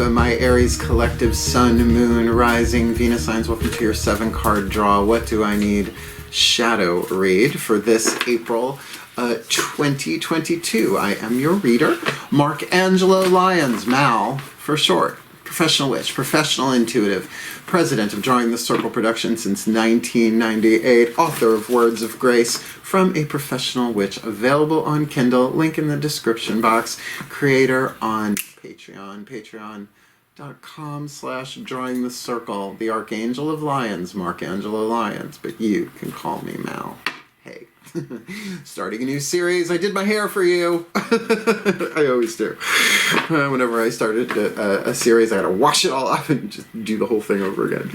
up? My Aries collective Sun, Moon, Rising, Venus signs. Welcome to your 7-card draw. What do I need? Shadow read for this April 2022. I am your reader, Angelo Lyons, Mal for short. Professional witch, professional intuitive, president of Drawing the Circle Production since 1998, author of Words of Grace from a Professional Witch, available on Kindle, link in the description box, creator on Patreon, patreon.com/Drawing the Circle, the Archangel of Lions, Angelo Lyons, but you can call me Mal. Hey. Starting a new series. I did my hair for you. I always do. Whenever I started a series, I had to wash it all off and just do the whole thing over again.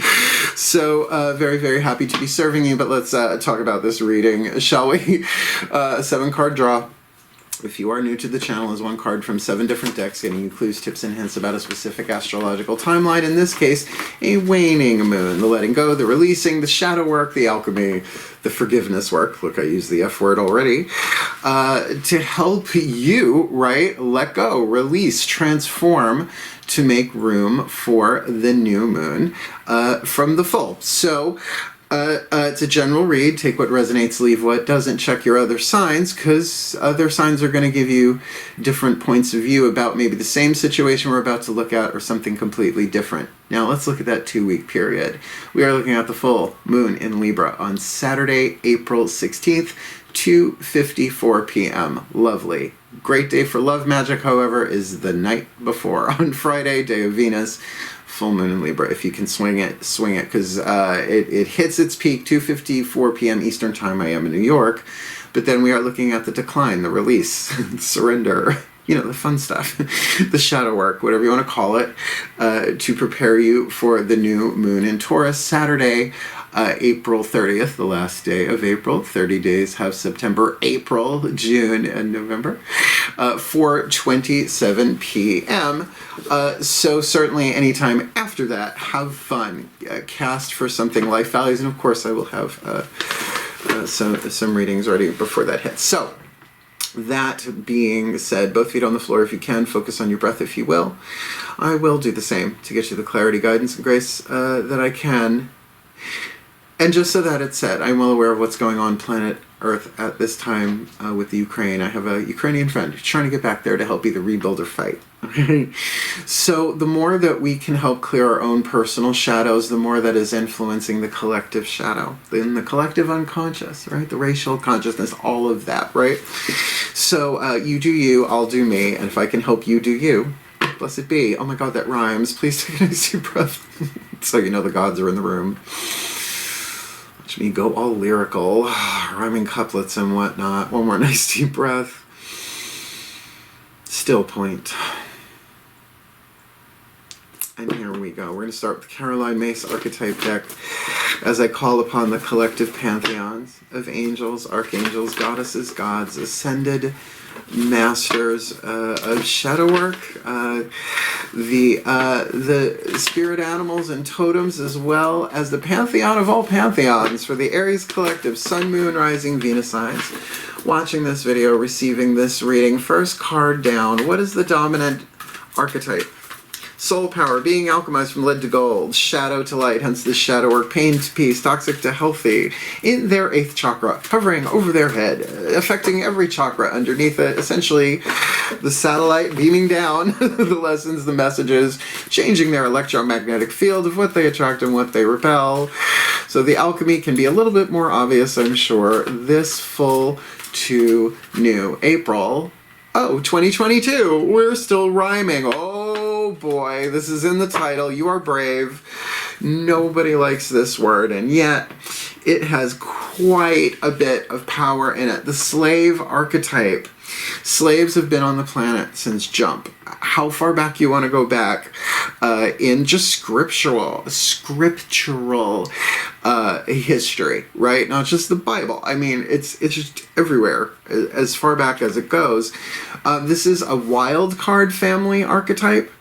So very, very happy to be serving you, but let's talk about this reading, shall we? A 7-card draw. If you are new to the channel, is 1 card from 7 different decks, getting you clues, tips, and hints about a specific astrological timeline. In this case, a waning moon, the letting go, the releasing, the shadow work, the alchemy, the forgiveness work. Look, I used the F word already. To help you, right, let go, release, transform, to make room for the new moon from the full. So, it's a general read. Take what resonates, leave what doesn't. Check your other signs, because other signs are going to give you different points of view about maybe the same situation we're about to look at or something completely different. Now let's look at that 2-week period. We are looking at the full moon in Libra on Saturday, April 16th, 2:54 p.m. Lovely. Great day for love magic, however, is the night before. On Friday, day of Venus, full moon in Libra. If you can swing it, because it hits its peak 2:54 p.m. Eastern Time. I am in New York, but then we are looking at the decline, the release, surrender, you know, the fun stuff, the shadow work, whatever you want to call it, to prepare you for the new moon in Taurus. Saturday, April 30th, the last day of April. 30 days have September, April, June, and November. 4:27 p.m. So certainly anytime after that, have fun. Cast for something life values, and of course I will have some readings ready before that hits. So that being said, both feet on the floor if you can, focus on your breath if you will. I will do the same to get you the clarity, guidance, and grace that I can. And just so that it's said, I'm well aware of what's going on planet Earth at this time with the Ukraine. I have a Ukrainian friend who's trying to get back there to help either rebuild or fight. So the more that we can help clear our own personal shadows, the more that is influencing the collective shadow, in the collective unconscious, right? The racial consciousness, all of that, right? So you do you, I'll do me, and if I can help you do you, blessed be. Oh my God, that rhymes. Please take a nice deep breath. So you know the gods are in the room. Watch me go all lyrical, rhyming couplets and whatnot. One more nice deep breath. Still point. And here we go. We're going to start with the Caroline Mace archetype deck as I call upon the collective pantheons of angels, archangels, goddesses, gods, ascended masters of shadow work, the spirit animals and totems, as well as the pantheon of all pantheons for the Aries collective, Sun, Moon, Rising, Venus signs. Watching this video, receiving this reading, first card down. What is the dominant archetype? Soul power, being alchemized from lead to gold, shadow to light, hence the shadow work, pain to peace, toxic to healthy, in their 8th chakra, hovering over their head, affecting every chakra underneath it, essentially the satellite beaming down the lessons, the messages, changing their electromagnetic field of what they attract and what they repel. So the alchemy can be a little bit more obvious, I'm sure, this full to new April. Oh, 2022, we're still rhyming. Oh boy, this is in the title. You are brave. Nobody likes this word, and yet it has quite a bit of power in it. The slave archetype. Slaves have been on the planet since jump. How far back you want to go back in just scriptural history, right? Not just the Bible. I mean, it's just everywhere as far back as it goes. This is a wild card family archetype.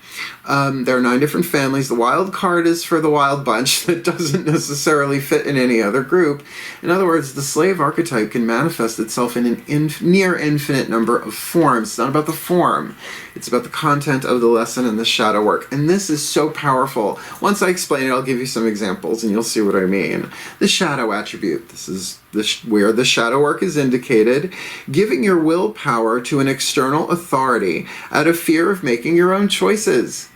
There are 9 different families. The wild card is for the wild bunch that doesn't necessarily fit in any other group. In other words, the slave archetype can manifest itself in an near infinite number of forms. It's not about the form. It's about the content of the lesson and the shadow work. And this is so powerful. Once I explain it, I'll give you some examples and you'll see what I mean. The shadow attribute. This is where the shadow work is indicated. Giving your willpower to an external authority out of fear of making your own choices.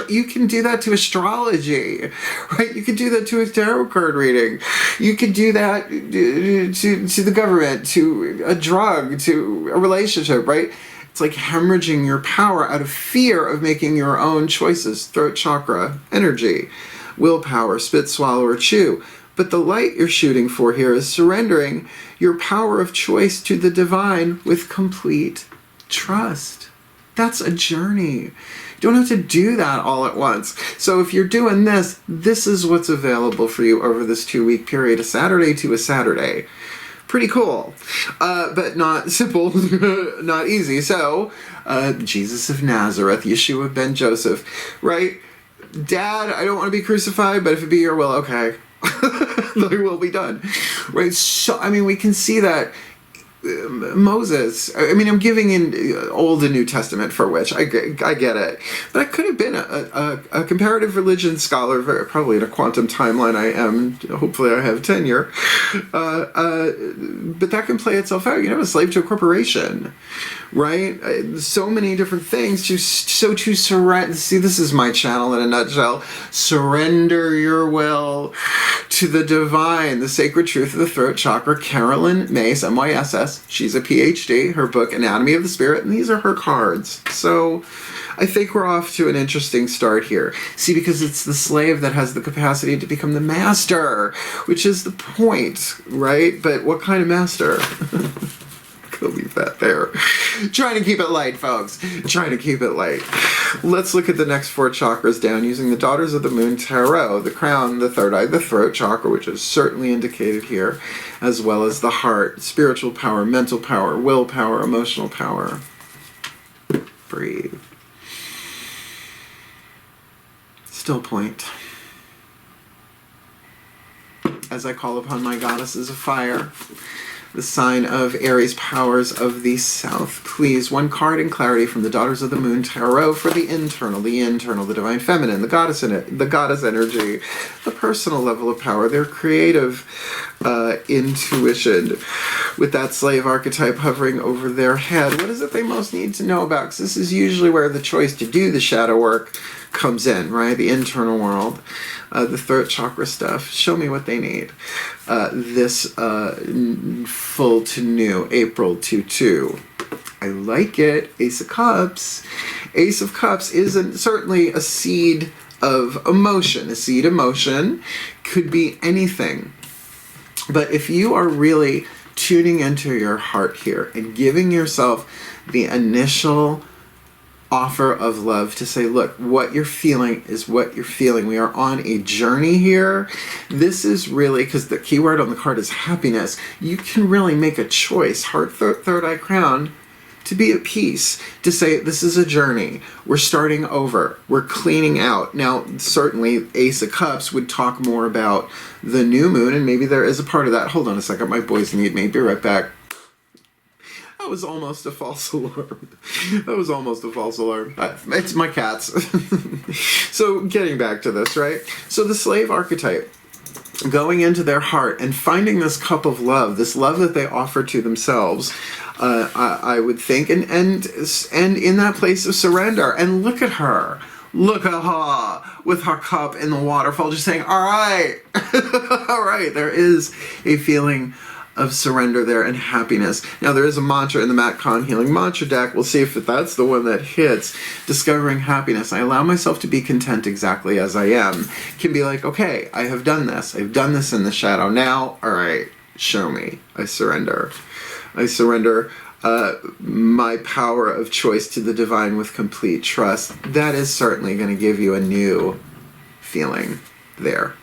You can do that to astrology, right? You can do that to a tarot card reading. You can do that to the government, to a drug, to a relationship, right? It's like hemorrhaging your power out of fear of making your own choices. Throat chakra, energy, willpower, spit, swallow, or chew. But the light you're shooting for here is surrendering your power of choice to the divine with complete trust. That's a journey. You don't have to do that all at once. So if you're doing this, this is what's available for you over this 2-week period, a Saturday to a Saturday. Pretty cool, but not simple, not easy. So, Jesus of Nazareth, Yeshua ben Joseph, right? Dad, I don't want to be crucified, but if it be your will, okay. Thy will be done, right? So, I mean, we can see that Moses, I mean, I'm giving in Old and New Testament for which I get it, but I could have been a comparative religion scholar, probably in a quantum timeline I am, hopefully I have tenure, but that can play itself out. A slave to a corporation, right? So many different things to surrender. See, this is my channel in a nutshell. Surrender your will to the divine, the sacred truth of the throat chakra. Carolyn Mace, MYSS, she's a PhD, her book Anatomy of the Spirit, and these are her cards. So I think we're off to an interesting start here. See, because it's the slave that has the capacity to become the master, which is the point, right? But what kind of master? I'll leave that there. Trying to keep it light, folks. Trying to keep it light. Let's look at the next 4 chakras down using the Daughters of the Moon Tarot. The crown, the third eye, the throat chakra, which is certainly indicated here, as well as the heart, spiritual power, mental power, willpower, emotional power. Breathe. Still point. As I call upon my goddesses of fire, the sign of Aries powers of the South. Please, 1 card in clarity from the Daughters of the Moon Tarot for the internal, the divine feminine, the goddess energy, the personal level of power, their creative intuition, with that slave archetype hovering over their head. What is it they most need to know about? Because this is usually where the choice to do the shadow work comes in, right? The internal world. The throat chakra stuff. Show me what they need. This full to new, April 2/2. I like it. Ace of Cups. Ace of Cups is certainly a seed of emotion. A seed emotion could be anything. But if you are really tuning into your heart here and giving yourself the initial offer of love to say, look, what you're feeling is what you're feeling. We are on a journey here. This is really, because the key word on the card is happiness. You can really make a choice, heart, third eye, crown, to be at peace, to say, this is a journey. We're starting over. We're cleaning out. Now, certainly, Ace of Cups would talk more about the new moon, and maybe there is a part of that. Hold on a second. My boys need me. Be right back. That was almost a false alarm. That was almost a false alarm. It's my cats. So getting back to this, right? So the slave archetype, going into their heart and finding this cup of love, this love that they offer to themselves, I would think, and in that place of surrender. And look at her. Look at her with her cup in the waterfall, just saying, all right, all right. There is a feeling of surrender there and happiness. Now, there is a mantra in the Matt Kahn Healing Mantra deck. We'll see if that's the one that hits. Discovering happiness. I allow myself to be content exactly as I am. Can be like, okay, I have done this. I've done this in the shadow. Now, all right, show me. I surrender. I surrender my power of choice to the divine with complete trust. That is certainly going to give you a new feeling there.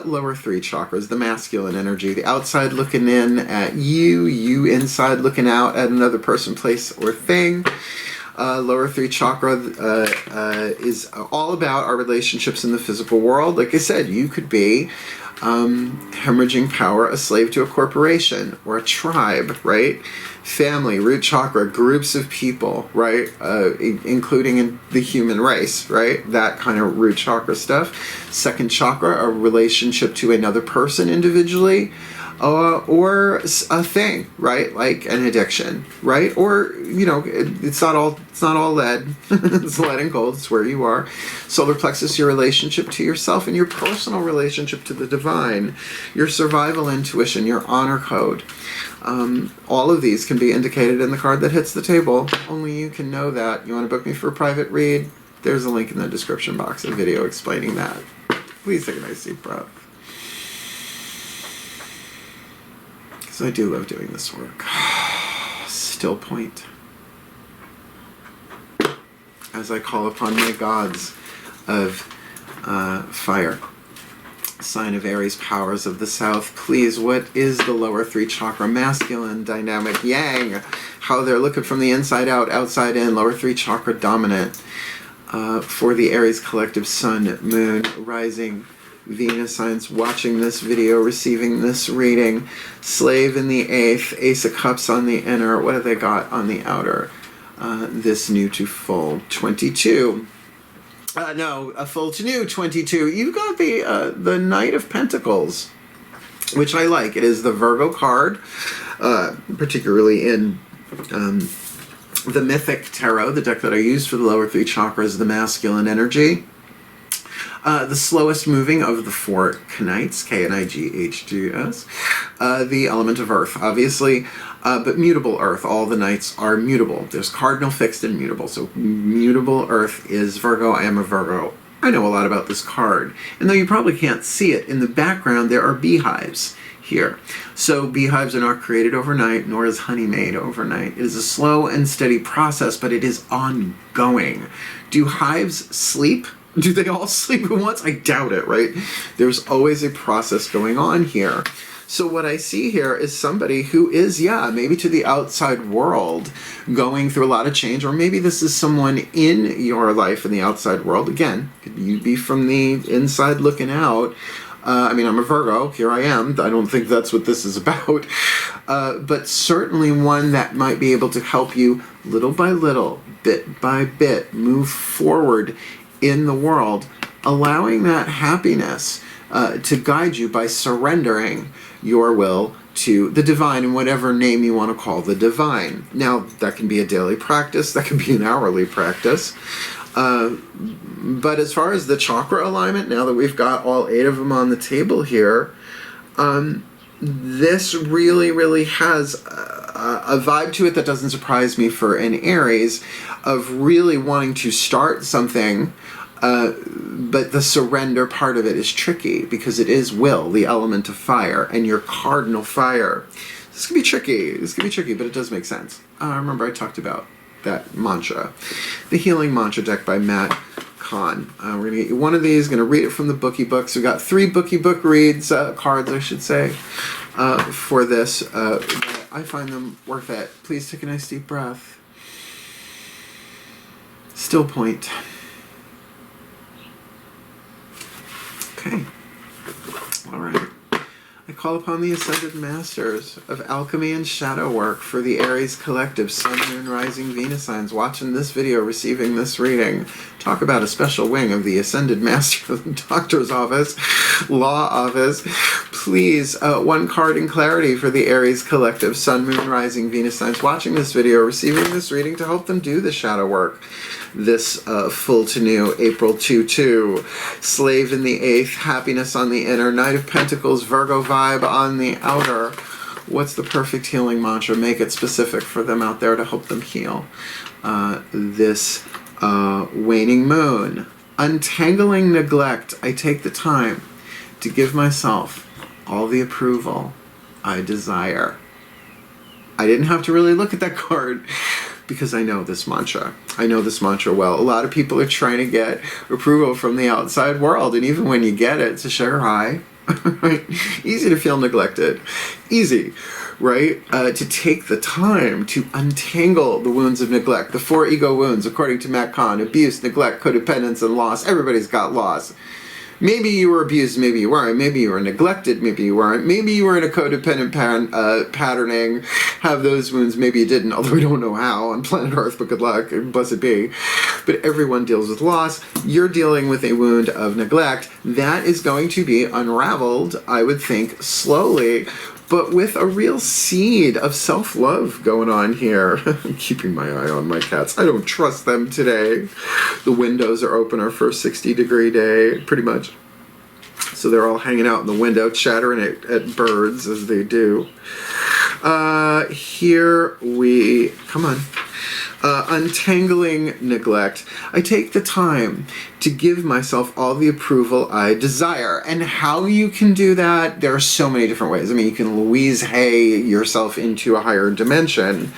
Lower 3 chakras, the masculine energy, the outside looking in at you, you inside looking out at another person, place, or thing. Lower three chakra is all about our relationships in the physical world. Like I said, you could be hemorrhaging power, a slave to a corporation or a tribe, right? Family, root chakra, groups of people, right? Including in the human race, right? That kind of root chakra stuff. Second chakra, a relationship to another person individually. Or a thing, right? Like an addiction, right? Or, you know, it's not all lead. It's lead and gold. It's where you are. Solar plexus, your relationship to yourself and your personal relationship to the divine, your survival intuition, your honor code. All of these can be indicated in the card that hits the table. Only you can know that. You want to book me for a private read? There's a link in the description box, a video explaining that. Please take a nice deep breath. I do love doing this work. Still point. As I call upon my gods of fire, sign of Aries, powers of the south, please, what is the lower three chakra? Masculine, dynamic, yang, how they're looking from the inside out, outside in, lower three chakra dominant. For the Aries collective, sun, moon, rising, Venus signs, watching this video, receiving this reading, slave in the 8th, ace of cups on the inner, what have they got on the outer? This new to full, 22. No, a full to new, 22. You've got the Knight of Pentacles, which I like. It is the Virgo card, particularly in the Mythic Tarot, the deck that I use for the lower three chakras, the masculine energy. The slowest moving of the four Knights, K-N-I-G-H-G-S, the element of earth, obviously, but mutable earth. All the Knights are mutable. There's cardinal, fixed, and mutable. So mutable earth is Virgo. I am a Virgo. I know a lot about this card. And though you probably can't see it, in the background there are beehives here. So beehives are not created overnight, nor is honey made overnight. It is a slow and steady process, but it is ongoing. Do hives sleep? Do they all sleep at once? I doubt it, right? There's always a process going on here. So what I see here is somebody who is, yeah, maybe to the outside world going through a lot of change, or maybe this is someone in your life in the outside world. Again, could you be from the inside looking out? I mean, I'm a Virgo. Here I am. I don't think that's what this is about. But certainly one that might be able to help you little by little, bit by bit, move forward in the world, allowing that happiness to guide you by surrendering your will to the divine, in whatever name you want to call the divine. Now, that can be a daily practice, that can be an hourly practice. But as far as the chakra alignment, now that we've got all 8 of them on the table here, this really, really has a vibe to it that doesn't surprise me for an Aries, of really wanting to start something, but the surrender part of it is tricky because it is will, the element of fire, and your cardinal fire. This can be tricky. This can be tricky, but it does make sense. Remember I talked about that mantra, the Healing Mantra deck by Matt Kahn. We're going to get you one of these, going to read it from the Bookie Books. We've got 3 Bookie Book reads, cards I should say, for this. I find them worth it. Please take a nice deep breath. Still point. Okay. All right. I call upon the Ascended Masters of Alchemy and Shadow Work for the Aries Collective, Sun, Moon, Rising, Venus signs, watching this video, receiving this reading. Talk about a special wing of the Ascended Master of the Doctor's Office, Law Office. Please, one card in clarity for the Aries Collective, Sun, Moon, Rising, Venus signs, watching this video, receiving this reading to help them do the shadow work. This full to new, April 2-2. Slave in the 8th, happiness on the inner, Knight of Pentacles, Virgo vibe on the outer. What's the perfect healing mantra? Make it specific for them out there to help them heal. This waning moon. Untangling neglect. I take the time to give myself all the approval I desire. I didn't have to really look at that card because I know this mantra. I know this mantra well. A lot of people are trying to get approval from the outside world, and even when you get it, it's a sugar high. right? Easy to feel neglected. Easy, right? To take the time to untangle the wounds of neglect. The 4 ego wounds, according to Matt Kahn: abuse, neglect, codependence, and loss. Everybody's got loss. Maybe you were abused, maybe you weren't. Maybe you were neglected, maybe you weren't. Maybe you were in a codependent patterning, have those wounds, maybe you didn't, although we don't know how on planet Earth, but good luck, blessed be. But everyone deals with loss. You're dealing with a wound of neglect. That is going to be unraveled, I would think, slowly, but with a real seed of self-love going on here. I'm keeping my eye on my cats. I don't trust them today. The windows are open our first 60-degree day, pretty much. So they're all hanging out in the window, chattering at birds as they do. Here we, come on. Untangling neglect. I take the time to give myself all the approval I desire. And how you can do that, there are so many different ways. I mean, you can Louise Hay yourself into a higher dimension.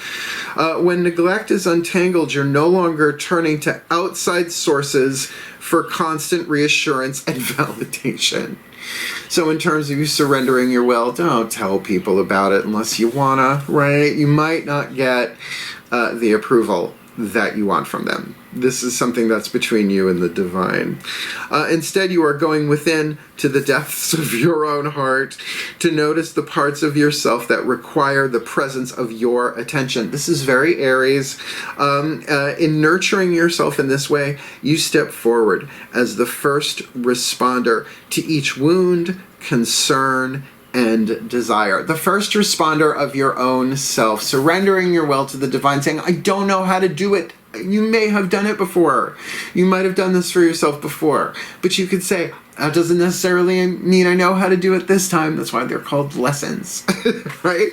When neglect is untangled, you're no longer turning to outside sources for constant reassurance and validation. So in terms of you surrendering your will, don't tell people about it unless you wanna, right? You might not get the approval that you want from them. This is something that's between you and the divine. Instead, you are going within to the depths of your own heart to notice the parts of yourself that require the presence of your attention. This is very Aries. In nurturing yourself in this way, you step forward as the first responder to each wound, concern, and desire. The first responder of your own self, surrendering your will to the divine, saying, I don't know how to do it. You may have done it before. You might have done this for yourself before. But you could say, that doesn't necessarily mean I know how to do it this time. That's why they're called lessons, right?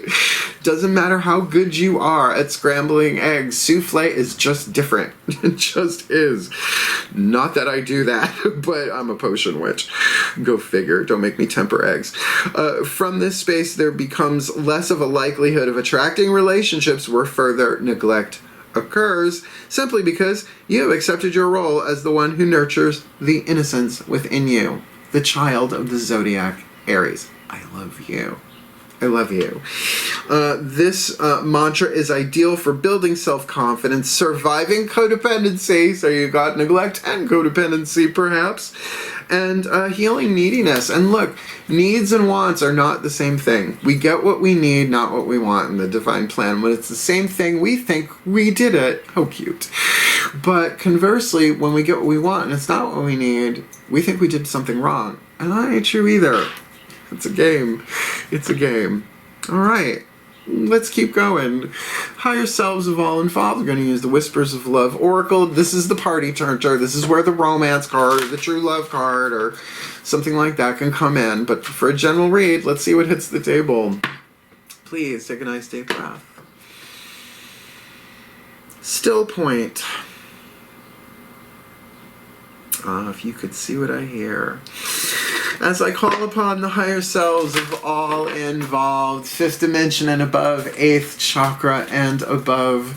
Doesn't matter how good you are at scrambling eggs. Souffle is just different. It just is. Not that I do that, but I'm a potion witch. Go figure. Don't make me temper eggs. From this space, there becomes less of a likelihood of attracting relationships where further neglect occurs, simply because you have accepted your role as the one who nurtures the innocence within you, the child of the zodiac Aries. I love you. I love you. This mantra is ideal for building self-confidence, surviving codependency, so you got neglect and codependency perhaps, and healing neediness. And look, needs and wants are not the same thing. We get what we need, not what we want in the divine plan. When it's the same thing, we think we did it. How cute. But conversely, when we get what we want and it's not what we need, we think we did something wrong. And that ain't true either. It's a game. It's a game. All right. Let's keep going. Higher selves of all involved. We're going to use the Whispers of Love Oracle. This is the party turner. This is where the romance card or the true love card or something like that can come in. But for a general read, let's see what hits the table. Please take a nice deep breath. Still point. If you could see what I hear. As I call upon the higher selves of all involved, 5th dimension and above, 8th chakra and above,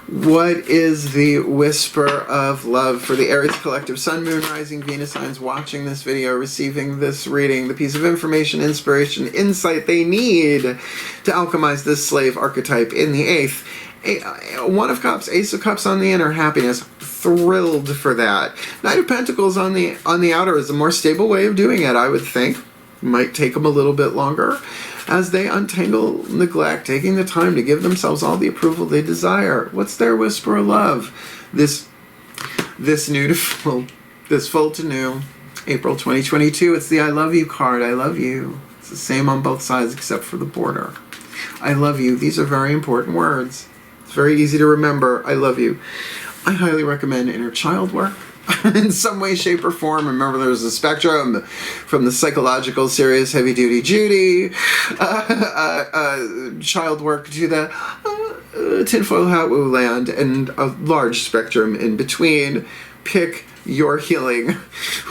what is the whisper of love for the Aries collective, Sun, Moon, Rising, Venus signs watching this video, receiving this reading, the piece of information, inspiration, insight they need to alchemize this slave archetype in the 8th? One of Cups, Ace of Cups on the inner, happiness. Thrilled for that. Knight of Pentacles on the outer is a more stable way of doing it, I would think. Might take them a little bit longer as they untangle neglect, taking the time to give themselves all the approval they desire. What's their whisper of love? This new to full, this full to new, April 2022. It's the I love you card. I love you. It's the same on both sides except for the border. I love you. These are very important words. It's very easy to remember. I love you. I highly recommend inner child work in some way, shape, or form. Remember, there's a spectrum from the psychological, serious, heavy-duty Judy, child work to the tinfoil hat woo land, and a large spectrum in between. Pick your healing.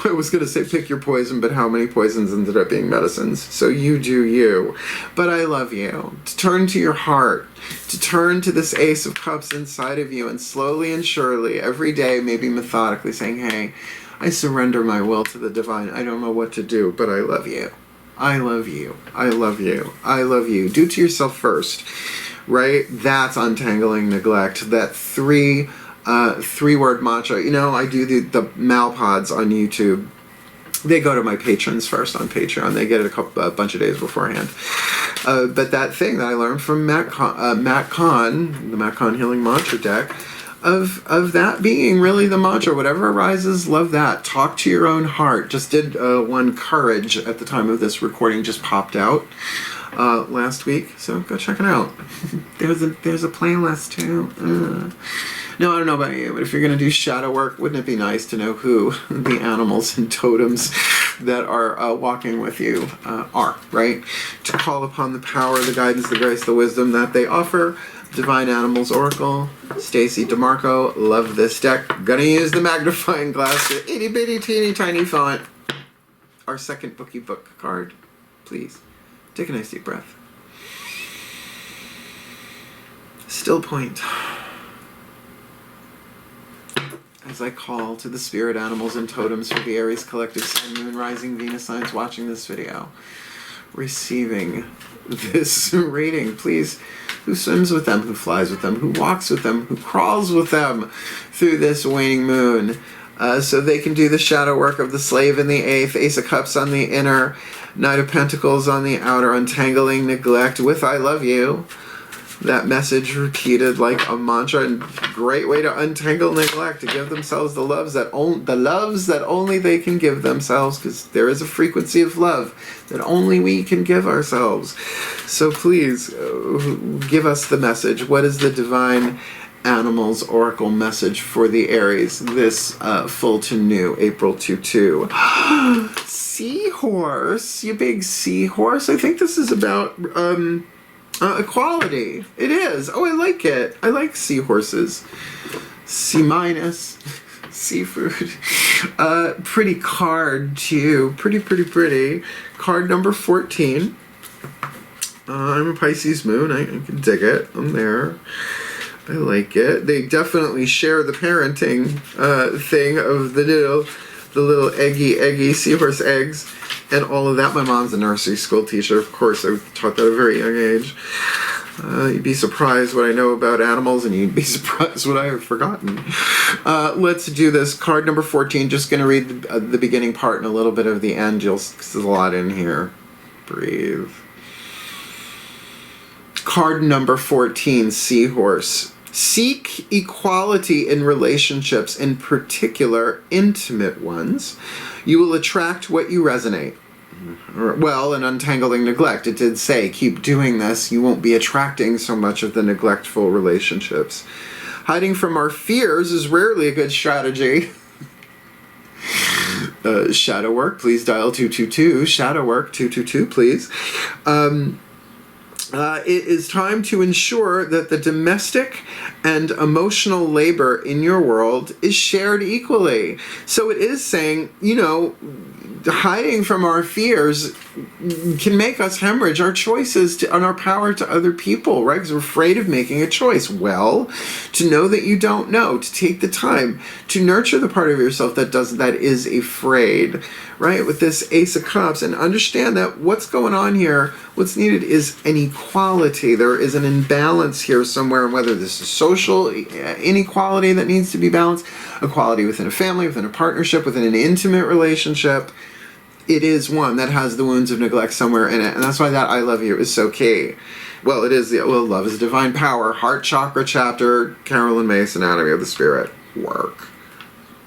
I was going to say pick your poison, but how many poisons ended up being medicines? So you do you. But I love you. To turn to your heart, to turn to this Ace of Cups inside of you, and slowly and surely, every day, maybe methodically saying, hey, I surrender my will to the divine. I don't know what to do, but I love you. I love you. I love you. I love you. Do to yourself first, right? That's untangling neglect. That three-word mantra. You know, I do the Malpods on YouTube. They go to my patrons first on Patreon. They get it a bunch of days beforehand. But that thing that I learned from Matt Kahn, the Matt Kahn Healing Mantra deck, of that being really the mantra. Whatever arises, love that. Talk to your own heart. Just did one Courage at the time of this recording, just popped out last week. So go check it out. There's a playlist too. No, I don't know about you, but if you're going to do shadow work, wouldn't it be nice to know who the animals and totems that are walking with you are, right? To call upon the power, the guidance, the grace, the wisdom that they offer. Divine Animals Oracle, Stacy DeMarco, love this deck. Gonna use the magnifying glass to itty bitty teeny tiny font. Our second bookie book card, please. Take a nice deep breath. Still point. As I call to the spirit animals and totems for the Aries Collective Sun, Moon, Rising, Venus signs watching this video, receiving this reading, please, who swims with them, who flies with them, who walks with them, who crawls with them through this waning moon, so they can do the shadow work of the slave in the 8th, Ace of Cups on the inner, Knight of Pentacles on the outer, untangling neglect with I love you. That message repeated like a mantra, and great way to untangle neglect, to give themselves the loves that only they can give themselves, because there is a frequency of love that only we can give ourselves. So please give us the message. What is the Divine Animals Oracle message for the Aries this full to new April 2/2? Seahorse, you big seahorse. I think this is about equality. It is. Oh, I like it. I like seahorses. C-, seafood. Pretty card, too. Pretty. Card number 14. I'm a Pisces moon. I can dig it. I'm there. I like it. They definitely share the parenting thing of the little eggy seahorse eggs. And all of that. My mom's a nursery school teacher, of course. I taught that at a very young age. You'd be surprised what I know about animals, and you'd be surprised what I have forgotten. Let's do this. Card number 14. Just going to read the beginning part and a little bit of the end. Because there's a lot in here. Breathe. Card number 14, Seahorse. Seek equality in relationships, in particular intimate ones. You will attract what you resonate. Well, in Untangling Neglect, it did say, keep doing this. You won't be attracting so much of the neglectful relationships. Hiding from our fears is rarely a good strategy. Shadow work, please dial 222. Shadow work, 222, please. It is time to ensure that the domestic and emotional labor in your world is shared equally. So it is saying, you know, hiding from our fears can make us hemorrhage our choices and our power to other people, right? Because we're afraid of making a choice. Well, to know that you don't know, to take the time to nurture the part of yourself that is afraid, right? With this Ace of Cups, and understand that what's going on here, what's needed is an equality. There is an imbalance here somewhere, and whether this is social inequality that needs to be balanced, equality within a family, within a partnership, within an intimate relationship, it is one that has the wounds of neglect somewhere in it. And that's why that I love you is so key. Well, it is love is divine power, heart chakra chapter, Carolyn Mace, Anatomy of the Spirit. Work.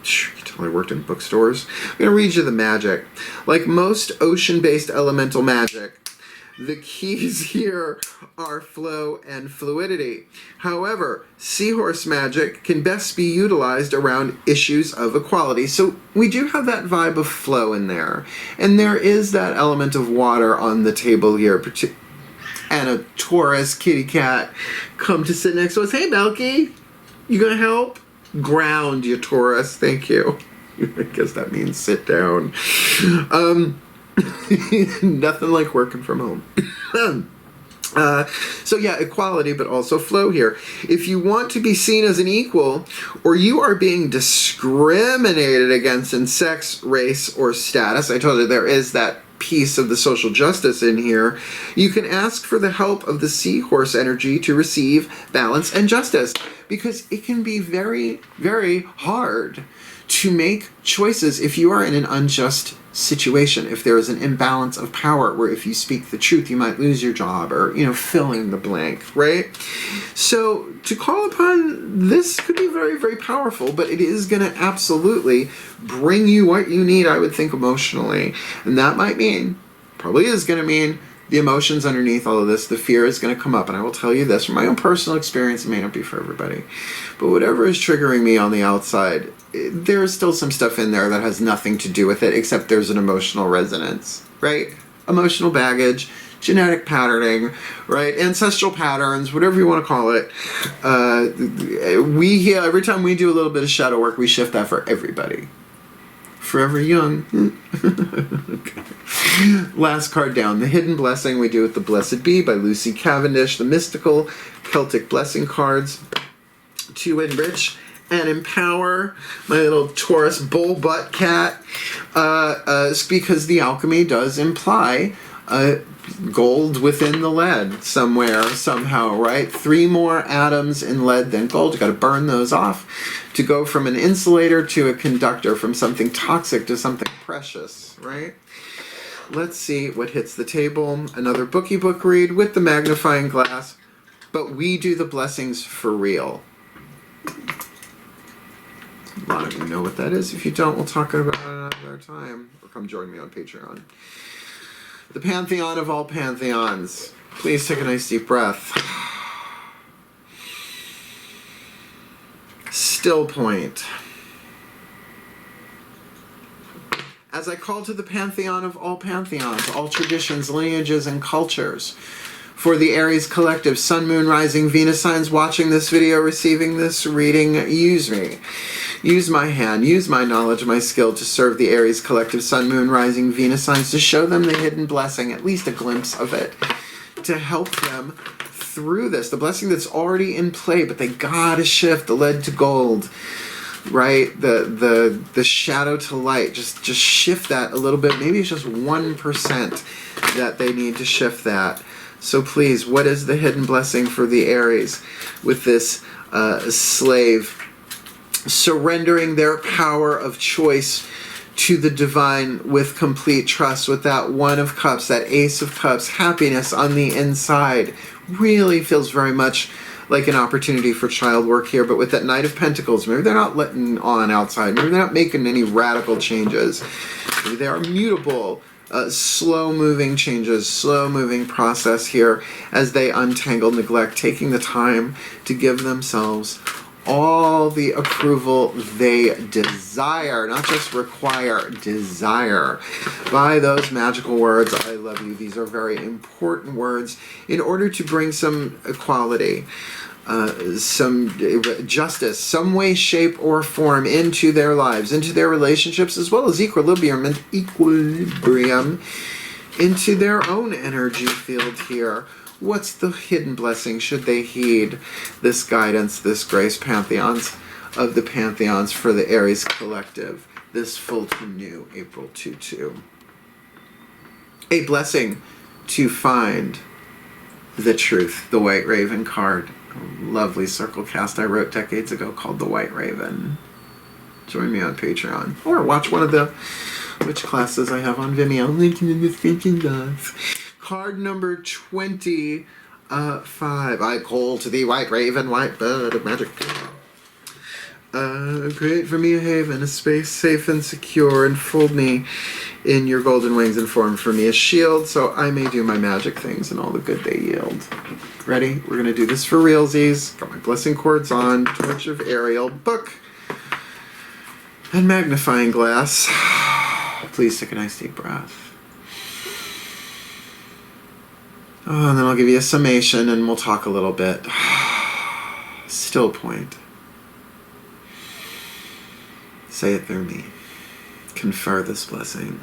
You can tell I worked in bookstores. I'm going to read you the magic. Like most ocean-based elemental magic, the keys here are flow and fluidity. However, seahorse magic can best be utilized around issues of equality. So we do have that vibe of flow in there. And there is that element of water on the table here. And a Taurus kitty cat come to sit next to us. Hey, Melky, you gonna help? Ground, you Taurus. Thank you. I guess that means sit down. Nothing like working from home. So yeah, equality, but also flow here. If you want to be seen as an equal, or you are being discriminated against in sex, race, or status, I told you there is that piece of the social justice in here, you can ask for the help of the seahorse energy to receive balance and justice, because it can be very, very hard to make choices if you are in an unjust situation, if there is an imbalance of power where if you speak the truth you might lose your job, or fill in the blank, right? So to call upon this could be very, very powerful, but it is going to absolutely bring you what you need, I would think, emotionally. And that might mean, probably is going to mean, the emotions underneath all of this, the fear is going to come up. And I will tell you this from my own personal experience, it may not be for everybody, but whatever is triggering me on the outside, there's still some stuff in there that has nothing to do with it, except there's an emotional resonance, right? Emotional baggage, genetic patterning, right? Ancestral patterns, whatever you want to call it. Every time we do a little bit of shadow work, we shift that for everybody. Forever young. Okay. Last card down, the Hidden Blessing. We do with the Blessed Bee by Lucy Cavendish, the mystical Celtic blessing cards to enrich and empower my little Taurus bull butt cat, because the alchemy does imply gold within the lead somewhere, somehow, right? 3 more atoms in lead than gold. You got to burn those off to go from an insulator to a conductor, from something toxic to something precious, right? Let's see what hits the table. Another bookie book read with the magnifying glass, but we do the blessings for real. A lot of you know what that is. If you don't, we'll talk about it another time, or come join me on Patreon. The pantheon of all pantheons. Please take a nice deep breath. Still point. As I call to the pantheon of all pantheons, all traditions, lineages, and cultures, for the Aries collective, Sun, Moon, Rising, Venus signs watching this video, receiving this reading, use me. Use my hand, use my knowledge, my skill to serve the Aries collective, Sun, Moon, Rising, Venus signs, to show them the hidden blessing, at least a glimpse of it, to help them through this. The blessing that's already in play, but they gotta shift the lead to gold, right? The shadow to light. Just shift that a little bit. Maybe it's just 1% that they need to shift that. So please, what is the hidden blessing for the Aries with this slave surrendering their power of choice to the divine with complete trust, with that One of Cups, that Ace of Cups, happiness on the inside? Really feels very much like an opportunity for child work here, but with that Knight of Pentacles, maybe they're not letting on outside, maybe they're not making any radical changes, maybe they are mutable, slow-moving changes, slow-moving process here as they untangle neglect, taking the time to give themselves all the approval they desire, not just require, desire. By those magical words, I love you. These are very important words in order to bring some equality, some justice, some way, shape, or form into their lives, into their relationships, as well as equilibrium into their own energy field here. What's the hidden blessing? Should they heed this guidance, this grace, pantheons of the pantheons for the Aries collective, this full to new April 2/2? A blessing to find the truth, the White Raven card. A lovely circle cast I wrote decades ago called The White Raven. Join me on Patreon, or watch one of the witch classes I have on Vimeo. Link in the description box. Card number 25. I call to thee, white raven, white bird of magic. Create for me a haven, a space safe and secure, and fold me in your golden wings, and form for me a shield, so I may do my magic things and all the good they yield. Ready? We're going to do this for realsies. Got my blessing cords on, Torch of Ariel, book, and magnifying glass. Please take a nice deep breath. Oh, and then I'll give you a summation and we'll talk a little bit. Still point. Say it through me. Confer this blessing.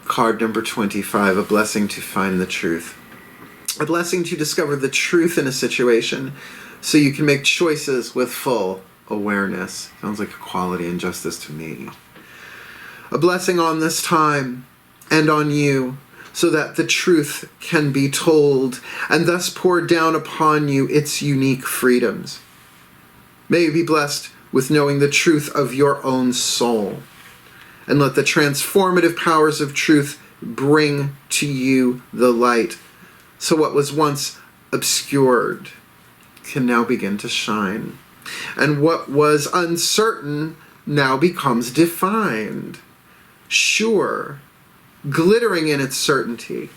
Card number 25, a blessing to find the truth. A blessing to discover the truth in a situation so you can make choices with full awareness. Sounds like equality and justice to me. A blessing on this time and on you, so that the truth can be told, and thus pour down upon you its unique freedoms. May you be blessed with knowing the truth of your own soul, and let the transformative powers of truth bring to you the light, so what was once obscured can now begin to shine, and what was uncertain now becomes defined, sure, glittering in its certainty.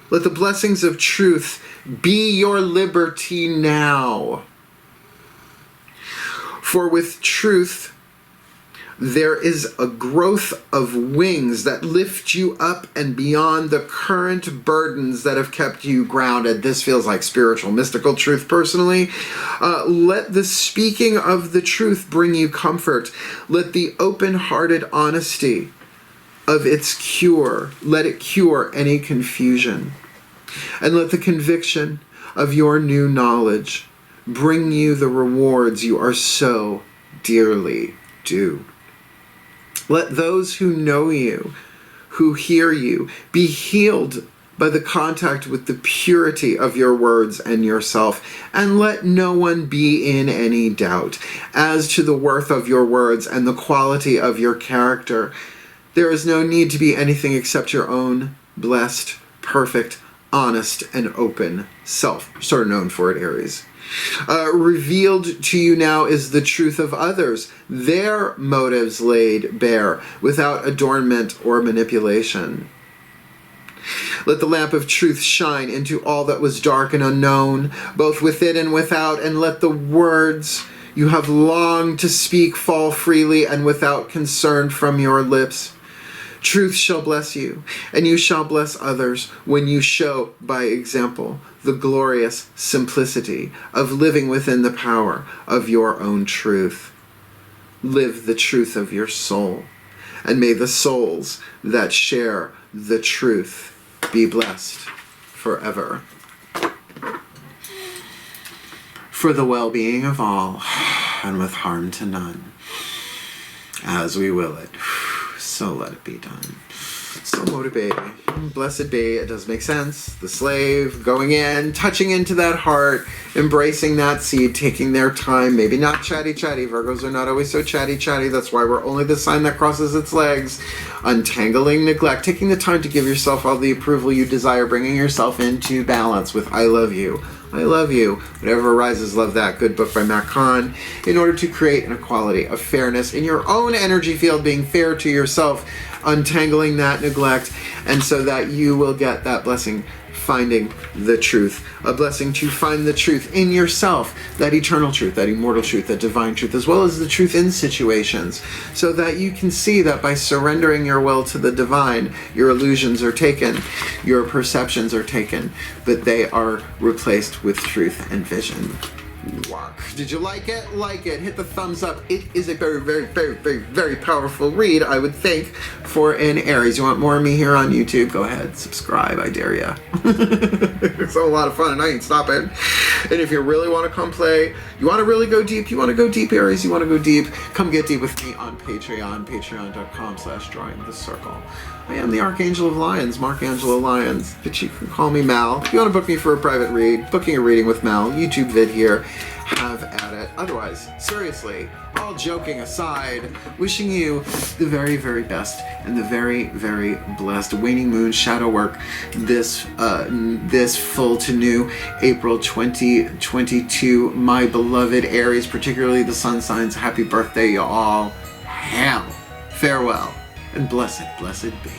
Let the blessings of truth be your liberty now. For with truth, there is a growth of wings that lift you up and beyond the current burdens that have kept you grounded. This feels like spiritual, mystical truth personally. Let the speaking of the truth bring you comfort. Let the open-hearted honesty of its cure, let it cure any confusion. And let the conviction of your new knowledge bring you the rewards you are so dearly due. Let those who know you, who hear you, be healed by the contact with the purity of your words and yourself, and let no one be in any doubt as to the worth of your words and the quality of your character. There is no need to be anything except your own blessed, perfect, honest, and open self. You're sort of known for it, Aries. Revealed to you now is the truth of others, their motives laid bare, without adornment or manipulation. Let the lamp of truth shine into all that was dark and unknown, both within and without, and let the words you have longed to speak fall freely and without concern from your lips. Truth shall bless you, and you shall bless others when you show, by example, the glorious simplicity of living within the power of your own truth. Live the truth of your soul, and may the souls that share the truth be blessed forever. For the well-being of all, and with harm to none, as we will it. So let it be done. So mote it be. Blessed be. It does make sense. The slave going in, touching into that heart, embracing that seed, taking their time. Maybe not chatty. Virgos are not always so chatty. That's why we're only the sign that crosses its legs. Untangling neglect. Taking the time to give yourself all the approval you desire. Bringing yourself into balance with I love you. I love you. Whatever arises, love that. Good book by Matt Kahn. In order to create an equality of fairness in your own energy field, being fair to yourself, untangling that neglect, and so that you will get that blessing, finding the truth. A blessing to find the truth in yourself, that eternal truth, that immortal truth, that divine truth, as well as the truth in situations, so that you can see that by surrendering your will to the divine, your illusions are taken, your perceptions are taken, but they are replaced with truth and vision. Work. Did you like it? Like it. Hit the thumbs up. It is a very powerful read, I would think, for an Aries. You want more of me here on YouTube? Go ahead. Subscribe. I dare ya. It's a lot of fun and I ain't stopping. And if you really want to come play, you want to really go deep, Aries, you want to go deep, come get deep with me on Patreon, patreon.com/drawingthecircle. I am the Archangel of Lyons, Angelo Lyons, but you can call me Mal. If you want to book me for a private read, booking a reading with Mal, YouTube vid here, have at it. Otherwise, seriously, all joking aside, wishing you the very best and the very blessed waning moon shadow work this full to new April 2022. My beloved Aries, particularly the sun signs, happy birthday, y'all. Farewell and blessed be.